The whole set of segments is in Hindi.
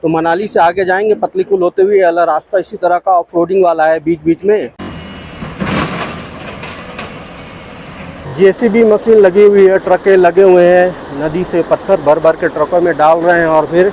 तो मनाली से आगे जाएंगे पतली कुल होते हुए, अला रास्ता इसी तरह का ऑफ रोडिंग वाला है बीच बीच में। जेसीबी मशीन लगी हुई है, ट्रकें लगे हुए हैं, नदी से पत्थर भर भर के ट्रकों में डाल रहे हैं और फिर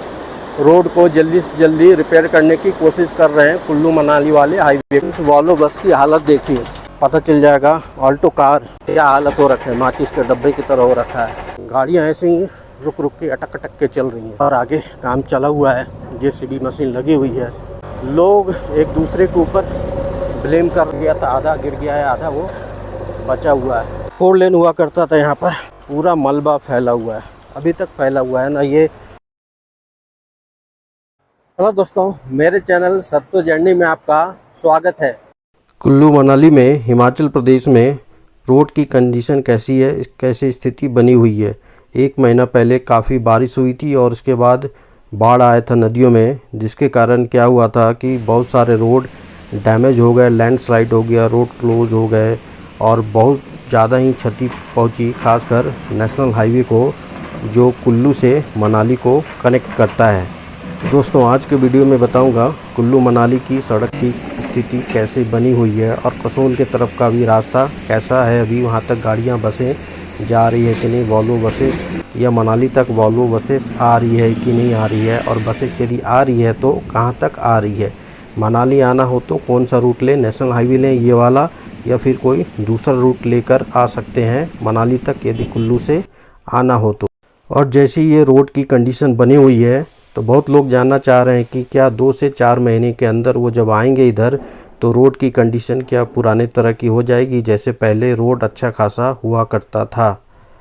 रोड को जल्दी से जल्दी रिपेयर करने की कोशिश कर रहे हैं कुल्लू मनाली वाले हाईवे। इस वॉल्वो बस की हालत देखिए, पता चल जाएगा ऑल्टो कार क्या हालत हो रखा है, माचिस के डब्बे की तरह हो रखा है। गाड़ियाँ ऐसे ही रुक रुक के अटक अटक के चल रही हैं और आगे काम चला हुआ है, जेसीबी मशीन लगी हुई है। लोग एक दूसरे के ऊपर ब्लेम कर गया था, आधा गिर गया है, आधा वो बचा हुआ है। 4 लेन हुआ करता था यहाँ पर, पूरा मलबा फैला हुआ है, अभी तक फैला हुआ है ना ये। हेलो दोस्तों, मेरे चैनल सत्तो जर्नी में आपका स्वागत है। कुल्लू मनाली में हिमाचल प्रदेश में रोड की कंडीशन कैसी है, कैसी स्थिति बनी हुई है। 1 महीना पहले काफ़ी बारिश हुई थी और उसके बाद बाढ़ आया था नदियों में, जिसके कारण क्या हुआ था कि बहुत सारे रोड डैमेज हो गए, लैंडस्लाइड हो गया, रोड क्लोज हो गए और बहुत ज़्यादा ही क्षति पहुंची, खासकर नेशनल हाईवे को जो कुल्लू से मनाली को कनेक्ट करता है। तो दोस्तों, आज के वीडियो में बताऊंगा कुल्लू मनाली की सड़क की स्थिति कैसे बनी हुई है और कसोल के तरफ का भी रास्ता कैसा है, अभी वहां तक गाड़ियां बसें जा रही है कि नहीं, वॉल्वो बसेस, या मनाली तक वॉल्वो बसेस आ रही है कि नहीं आ रही है, और बसेस यदि आ रही है तो कहां तक आ रही है। मनाली आना हो तो कौन सा रूट लें, नेशनल हाईवे लें ये वाला, या फिर कोई दूसरा रूट लेकर आ सकते हैं मनाली तक यदि कुल्लू से आना हो तो। और जैसी ये रोड की कंडीशन बनी हुई है तो बहुत लोग जानना चाह रहे हैं कि क्या 2 से 4 महीने के अंदर वो जब आएंगे इधर तो रोड की कंडीशन क्या पुराने तरह की हो जाएगी, जैसे पहले रोड अच्छा खासा हुआ करता था।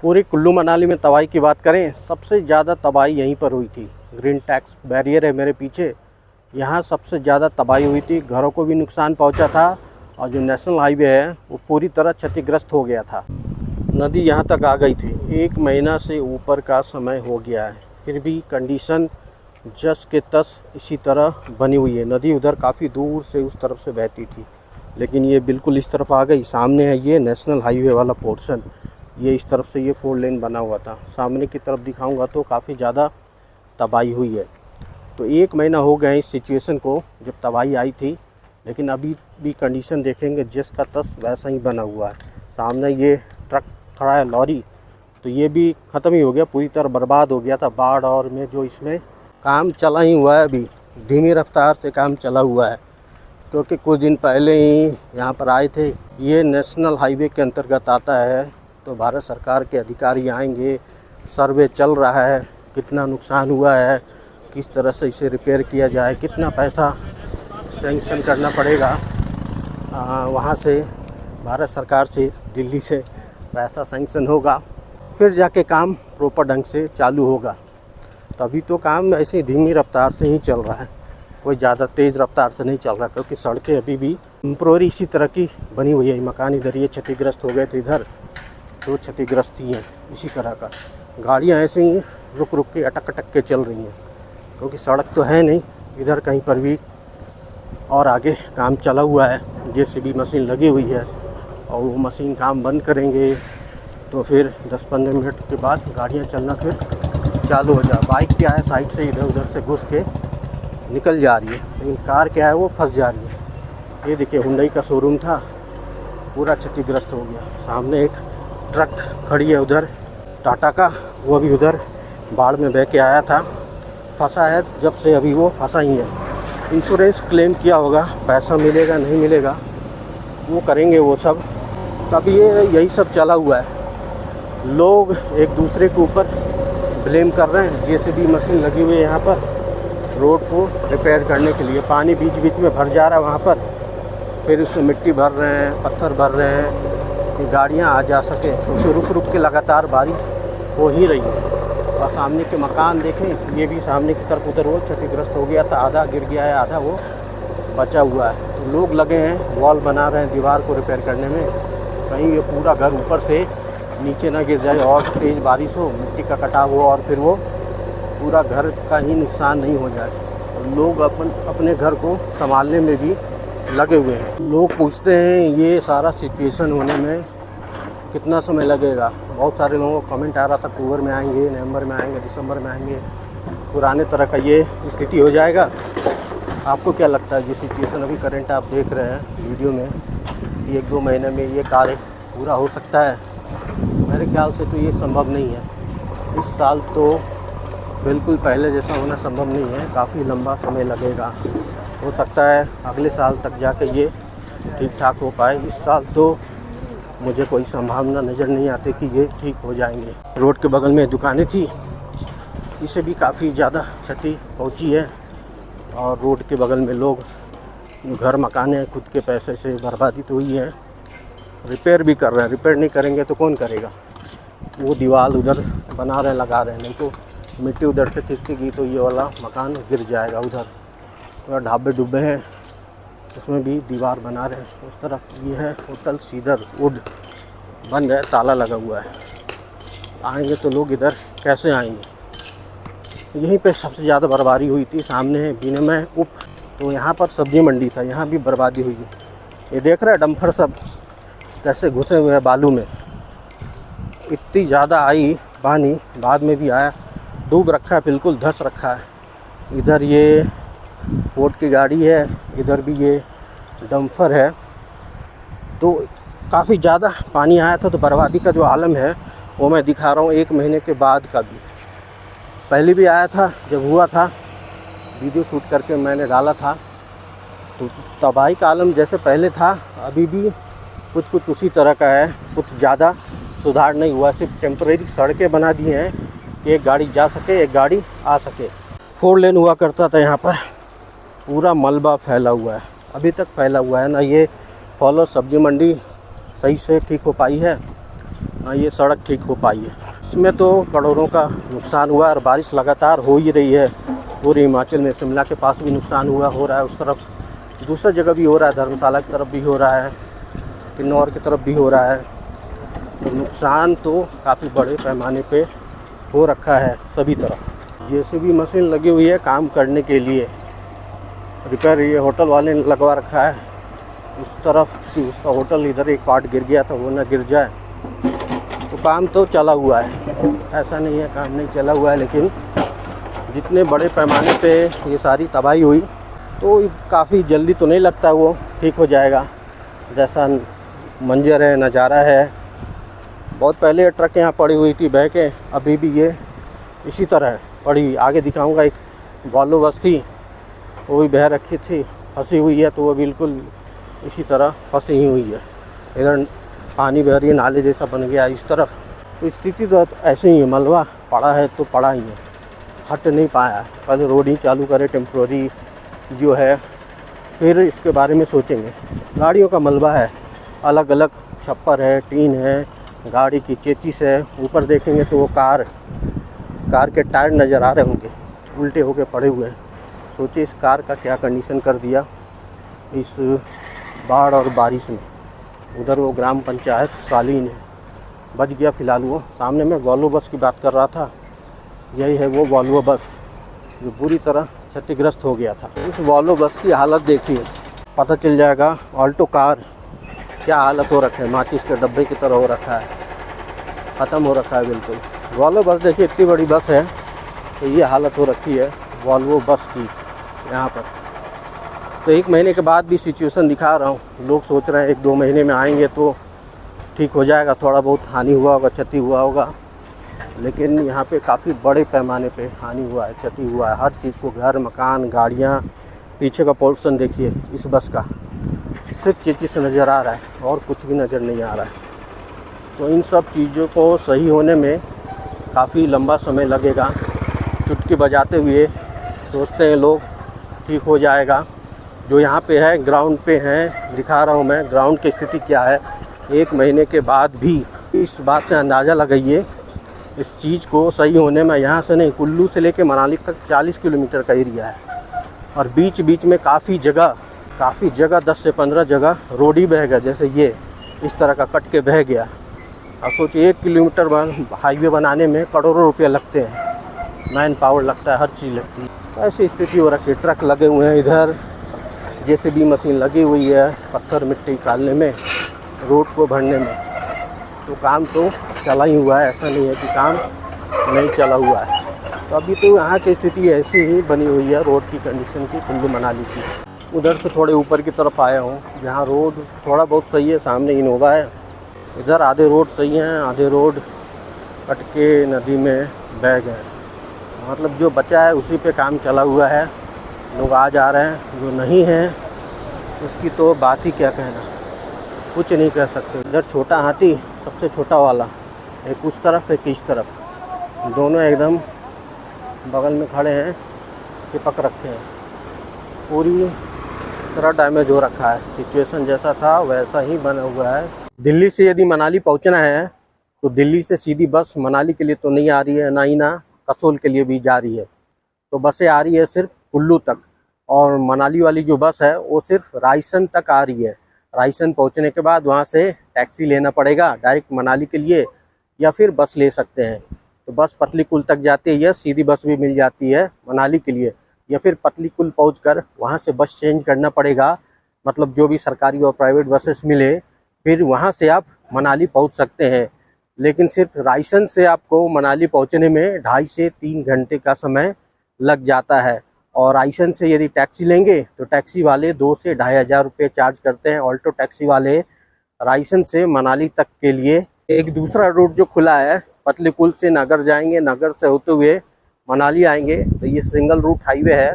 पूरी कुल्लू मनाली में तबाही की बात करें, सबसे ज़्यादा तबाही यहीं पर हुई थी। ग्रीन टैक्स बैरियर है मेरे पीछे, यहाँ सबसे ज़्यादा तबाही हुई थी, घरों को भी नुकसान पहुँचा था और जो नेशनल हाईवे है वो पूरी तरह क्षतिग्रस्त हो गया था। नदी यहाँ तक आ गई थी, 1 महीना से ऊपर का समय हो गया है, फिर भी कंडीशन जस के तस इसी तरह बनी हुई है। नदी उधर काफ़ी दूर से उस तरफ से बहती थी, लेकिन ये बिल्कुल इस तरफ आ गई। सामने है ये नेशनल हाईवे वाला पोर्शन, ये इस तरफ से ये 4 लेन बना हुआ था। सामने की तरफ दिखाऊंगा तो काफ़ी ज़्यादा तबाही हुई है। तो 1 महीना हो गया इस सिचुएशन को जब तबाही आई थी, लेकिन अभी भी कंडीशन देखेंगे जस का तस वैसा ही बना हुआ है। सामने ये ट्रक खड़ा है, लॉरी, तो ये भी ख़त्म ही हो गया, पूरी तरह बर्बाद हो गया था बाढ़ और में। जो इसमें काम चला ही हुआ है, अभी धीमी रफ्तार से काम चला हुआ है, क्योंकि कुछ दिन पहले ही यहाँ पर आए थे। ये नेशनल हाईवे के अंतर्गत आता है, तो भारत सरकार के अधिकारी आएंगे, सर्वे चल रहा है, कितना नुकसान हुआ है, किस तरह से इसे रिपेयर किया जाए, कितना पैसा सैंक्शन करना पड़ेगा वहाँ से, भारत सरकार से, दिल्ली से पैसा सैंक्शन होगा, फिर जाके काम प्रॉपर ढंग से चालू होगा। तभी तो काम ऐसे धीमी रफ्तार से ही चल रहा है, कोई ज़्यादा तेज़ रफ्तार से नहीं चल रहा, क्योंकि सड़कें अभी भी टेम्पोररी इसी तरह की बनी हुई है। मकान इधर ये क्षतिग्रस्त हो गए थे, इधर तो क्षतिग्रस्त ही हैं इसी तरह का। गाड़ियाँ ऐसे ही रुक रुक के अटक अटक के चल रही हैं, क्योंकि सड़क तो है नहीं इधर कहीं पर भी। और आगे काम चला हुआ है, जेसीबी मशीन लगी हुई है और वो मशीन काम बंद करेंगे तो फिर 10-15 मिनट के बाद गाड़ियाँ चलना फिर चालू हो जाए। बाइक क्या है साइड से इधर उधर से घुस के निकल जा रही है, लेकिन कार क्या है वो फंस जा रही है। ये देखिए हुंडई का शोरूम था, पूरा क्षतिग्रस्त हो गया। सामने एक ट्रक खड़ी है उधर टाटा का, वो भी उधर बाढ़ में बह के आया था, फंसा है जब से, अभी वो फंसा ही है। इंश्योरेंस क्लेम किया होगा, पैसा मिलेगा नहीं मिलेगा वो करेंगे वो सब। तब ये यही सब चला हुआ है, लोग एक दूसरे के ऊपर ब्लेम कर रहे हैं। जेसीबी मशीन लगी हुई है यहाँ पर रोड को रिपेयर करने के लिए, पानी बीच बीच में भर जा रहा है वहाँ पर, फिर उसमें मिट्टी भर रहे हैं, पत्थर भर रहे हैं कि गाड़ियाँ आ जा सके, क्योंकि रुक रुक के लगातार बारिश हो ही रही है। और सामने के मकान देखें, ये भी सामने की तरफ उधर वो क्षतिग्रस्त हो गया था, आधा गिर गया है, आधा वो बचा हुआ है। तो लोग लगे हैं वॉल बना रहे हैं दीवार को रिपेयर करने में, कहीं ये पूरा घर ऊपर से नीचे ना गिर जाए और तेज़ बारिश हो, मिट्टी का कटाव हो और फिर वो पूरा घर का ही नुकसान नहीं हो जाए। तो लोग अपने घर को संभालने में भी लगे हुए हैं। लोग पूछते हैं ये सारा सिचुएशन होने में कितना समय लगेगा। बहुत सारे लोगों को कमेंट आ रहा था अक्टूबर में आएंगे, नवंबर में आएंगे, दिसंबर में आएंगे, पुराने तरह का ये स्थिति हो जाएगा। आपको क्या लगता है, जो सिचुएशन अभी करंट आप देख रहे हैं वीडियो में, कि 1-2 महीने में ये कार्य पूरा हो सकता है? मेरे ख्याल से तो ये संभव नहीं है। इस साल तो बिल्कुल पहले जैसा होना संभव नहीं है, काफ़ी लंबा समय लगेगा। हो सकता है अगले साल तक जाकर ये ठीक ठाक हो पाए। इस साल तो मुझे कोई संभावना नज़र नहीं आती कि ये ठीक हो जाएंगे। रोड के बगल में दुकानें थी, इसे भी काफ़ी ज़्यादा क्षति पहुंची है। और रोड के बगल में लोग घर मकाने खुद के पैसे से बर्बादी तो हुई है, रिपेयर भी कर रहे हैं। रिपेयर नहीं करेंगे तो कौन करेगा? वो दीवार उधर बना रहे, लगा रहे हैं, नहीं तो मिट्टी उधर से खिसकेगी तो ये वाला मकान गिर जाएगा। उधर ढाबे डुब्बे हैं, उसमें भी दीवार बना रहे हैं। उस तरफ ये है होटल सीडर वुड, बंद है, ताला लगा हुआ है। आएंगे तो लोग इधर कैसे आएंगे? यहीं पे सबसे ज़्यादा बर्बादी हुई थी। सामने है विनिमय उप, तो यहाँ पर सब्जी मंडी था, यहाँ भी बर्बादी हुई है। ये देख रहे हैं डंपर सब कैसे घुसे हुए हैं बालू में। इतनी ज़्यादा आई पानी, बाद में भी आया, डूब रखा है, बिल्कुल धंस रखा है। इधर ये फोर्ड की गाड़ी है, इधर भी ये डंपर है। तो काफ़ी ज़्यादा पानी आया था। तो बर्बादी का जो आलम है वो मैं दिखा रहा हूँ 1 महीने के बाद का भी। पहले भी आया था, जब हुआ था वीडियो शूट करके मैंने डाला था। तो तबाही का आलम जैसे पहले था अभी भी कुछ उसी तरह का है। कुछ ज़्यादा सुधार नहीं हुआ, सिर्फ टेम्परेरी सड़कें बना दी हैं कि एक गाड़ी जा सके, एक गाड़ी आ सके। 4 लेन हुआ करता था, यहाँ पर पूरा मलबा फैला हुआ है, अभी तक फैला हुआ है। ना ये फल और सब्जी मंडी सही से ठीक हो पाई है, ना ये सड़क ठीक हो पाई है। इसमें तो करोड़ों का नुकसान हुआ और बारिश लगातार हो ही रही है पूरे हिमाचल में। शिमला के पास भी नुकसान हो रहा है, उस तरफ दूसरी जगह भी हो रहा है, धर्मशाला की तरफ भी हो रहा है, किन्नौर की तरफ भी हो रहा है। तो नुकसान तो काफ़ी बड़े पैमाने पे हो रखा है सभी तरफ। जेसीबी मशीन लगी हुई है काम करने के लिए, रिपेयर ये होटल वाले ने लगवा रखा है। उस तरफ कि उसका होटल इधर एक पार्ट गिर गया था, वो ना गिर जाए। तो काम तो चला हुआ है, ऐसा नहीं है काम नहीं चला हुआ है। लेकिन जितने बड़े पैमाने पे ये सारी तबाही हुई तो काफ़ी जल्दी तो नहीं लगता वो ठीक हो जाएगा। जैसा मंजर है, नज़ारा है, बहुत पहले ट्रक यहाँ पड़ी हुई थी बह के, अभी भी ये इसी तरह पड़ी। आगे दिखाऊंगा, एक वॉल्वो बस थी, वो भी बह रखी थी, फंसी हुई है। तो वो बिल्कुल इसी तरह फंसी ही हुई है। इधर पानी बह रही है, नाले जैसा बन गया इस तरफ। तो स्थिति तो ऐसे ही है, मलबा पड़ा है तो पड़ा ही है, हट नहीं पाया। पहले रोड ही चालू करे टेम्प्रोरी जो है, फिर इसके बारे में सोचेंगे। गाड़ियों का मलबा है, अलग अलग छप्पर है, टीन है, गाड़ी की चेचिस है। ऊपर देखेंगे तो वो कार के टायर नज़र आ रहे होंगे, उल्टे होके पड़े हुए हैं। सोचिए इस कार का क्या कंडीशन कर दिया इस बाढ़ और बारिश में। उधर वो ग्राम पंचायत सालीन है, बच गया फ़िलहाल वो। सामने मैं वॉल्वो बस की बात कर रहा था, यही है वो वॉल्वो बस जो पूरी तरह क्षतिग्रस्त हो गया था। इस वॉल्वो बस की हालत देखिए, पता चल जाएगा ऑल्टो कार क्या हालत हो रखा है, माचिस के डब्बे की तरह हो रखा है, ख़त्म हो रखा है बिल्कुल। वॉल्वो बस देखिए, इतनी बड़ी बस है तो ये हालत हो रखी है वॉल्वो बस की यहाँ पर। तो 1 महीने के बाद भी सिचुएशन दिखा रहा हूँ। लोग सोच रहे हैं 1-2 महीने में आएंगे तो ठीक हो जाएगा, थोड़ा बहुत हानि हुआ होगा, क्षति हुआ होगा। लेकिन यहाँ पे काफ़ी बड़े पैमाने पे हानि हुआ है, क्षति हुआ है हर चीज़ को, घर, मकान, गाड़ियाँ। पीछे का पोर्शन देखिए इस बस का, सिर्फ चेचिस से नज़र आ रहा है और कुछ भी नज़र नहीं आ रहा है। तो इन सब चीज़ों को सही होने में काफ़ी लंबा समय लगेगा। चुटकी बजाते हुए सोचते हैं लोग ठीक हो जाएगा। जो यहाँ पे है, ग्राउंड पे हैं, दिखा रहा हूँ मैं ग्राउंड की स्थिति क्या है। 1 महीने के बाद भी इस बात से अंदाज़ा लगाइए इस चीज़ को सही होने में। यहाँ से नहीं, कुल्लू से लेके मनाली तक 40 किलोमीटर का एरिया है और बीच बीच में काफ़ी जगह 10 से 15 जगह रोड ही बह गया। जैसे ये इस तरह का कट के बह गया। अब सोचिए 1 किलोमीटर हाईवे बनाने में करोड़ों रुपये लगते हैं, मैन पावर लगता है, हर चीज़ लगती है। ऐसी स्थिति हो रखी है। ट्रक लगे हुए हैं, इधर जेसीबी मशीन लगी हुई है पत्थर मिट्टी निकालने में, रोड को भरने में। तो काम तो चला ही हुआ है, ऐसा नहीं है कि काम नहीं चला हुआ है। तो अभी तो यहाँ की स्थिति ऐसी ही बनी हुई है रोड की कंडीशन की, कुल्लू मनाली की। उधर से थोड़े ऊपर की तरफ आया हूँ जहाँ रोड थोड़ा बहुत सही है, सामने इनोवा है। इधर आधे रोड सही हैं, आधे रोड कट के नदी में बह गए। मतलब जो बचा है उसी पे काम चला हुआ है, लोग आ जा रहे हैं। जो नहीं है उसकी तो बात ही क्या कहना, कुछ नहीं कह सकते। इधर छोटा हाथी सबसे छोटा वाला, एक उस तरफ एक इस तरफ, दोनों एकदम बगल में खड़े हैं, चिपक रखे हैं। पूरी तरह डैमेज हो रखा है, सिचुएशन जैसा था वैसा ही बना हुआ है। दिल्ली से यदि मनाली पहुंचना है तो दिल्ली से सीधी बस मनाली के लिए तो नहीं आ रही है, ना ही ना कसोल के लिए भी जा रही है। तो बसें आ रही है सिर्फ कुल्लू तक, और मनाली वाली जो बस है वो सिर्फ रायसन तक आ रही है। रायसन पहुंचने के बाद वहां से टैक्सी लेना पड़ेगा डायरेक्ट मनाली के लिए, या फिर बस ले सकते हैं। तो बस पतली कुल तक जाती है, सीधी बस भी मिल जाती है मनाली के लिए, या फिर पतली कुल पहुंचकर वहां से बस चेंज करना पड़ेगा। मतलब जो भी सरकारी और प्राइवेट बसेस मिले, फिर वहां से आप मनाली पहुंच सकते हैं। लेकिन सिर्फ रायसन से आपको मनाली पहुंचने में 2.5 से 3 घंटे का समय लग जाता है। और रायसन से यदि टैक्सी लेंगे तो टैक्सी वाले 2 से 2,500 रुपये चार्ज करते हैं, ऑल्टो टैक्सी वाले रायसन से मनाली तक के लिए। एक दूसरा रूट जो खुला है, पतली कुल से नगर जाएंगे, नगर से होते हुए मनाली आएंगे, तो ये सिंगल रूट हाईवे है।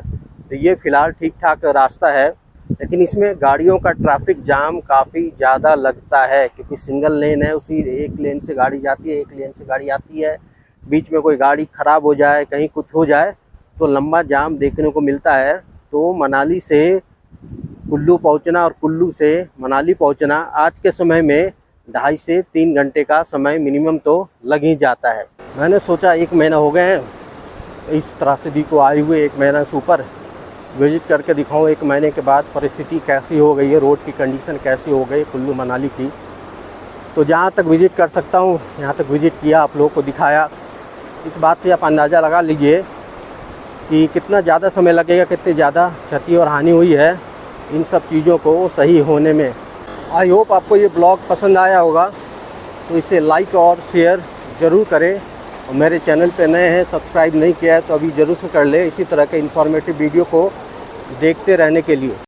तो ये फ़िलहाल ठीक ठाक रास्ता है, लेकिन इसमें गाड़ियों का ट्रैफिक जाम काफ़ी ज़्यादा लगता है, क्योंकि सिंगल लेन है, उसी एक लेन से गाड़ी जाती है, एक लेन से गाड़ी आती है। बीच में कोई गाड़ी ख़राब हो जाए, कहीं कुछ हो जाए तो लंबा जाम देखने को मिलता है। तो मनाली से कुल्लू पहुंचना और कुल्लू से मनाली पहुंचना आज के समय में 2.5 से 3 घंटे का समय मिनिमम तो लग ही जाता है। मैंने सोचा 1 महीना हो गए हैं इस त्रासदी को आए हुए, 1 महीना से ऊपर, विज़िट करके दिखाऊं 1 महीने के बाद परिस्थिति कैसी हो गई है, रोड की कंडीशन कैसी हो गई कुल्लू मनाली की। तो जहाँ तक विज़िट कर सकता हूँ यहाँ तक विज़िट किया, आप लोगों को दिखाया। इस बात से आप अंदाज़ा लगा लीजिए कि कितना ज़्यादा समय लगेगा, कितनी ज़्यादा क्षति और हानि हुई है इन सब चीज़ों को सही होने में। आई होप आपको ये ब्लॉग पसंद आया होगा, तो इसे लाइक और शेयर ज़रूर करें। और मेरे चैनल पे नए हैं, सब्सक्राइब नहीं किया है तो अभी ज़रूर से कर ले, इसी तरह के इन्फॉर्मेटिव वीडियो को देखते रहने के लिए।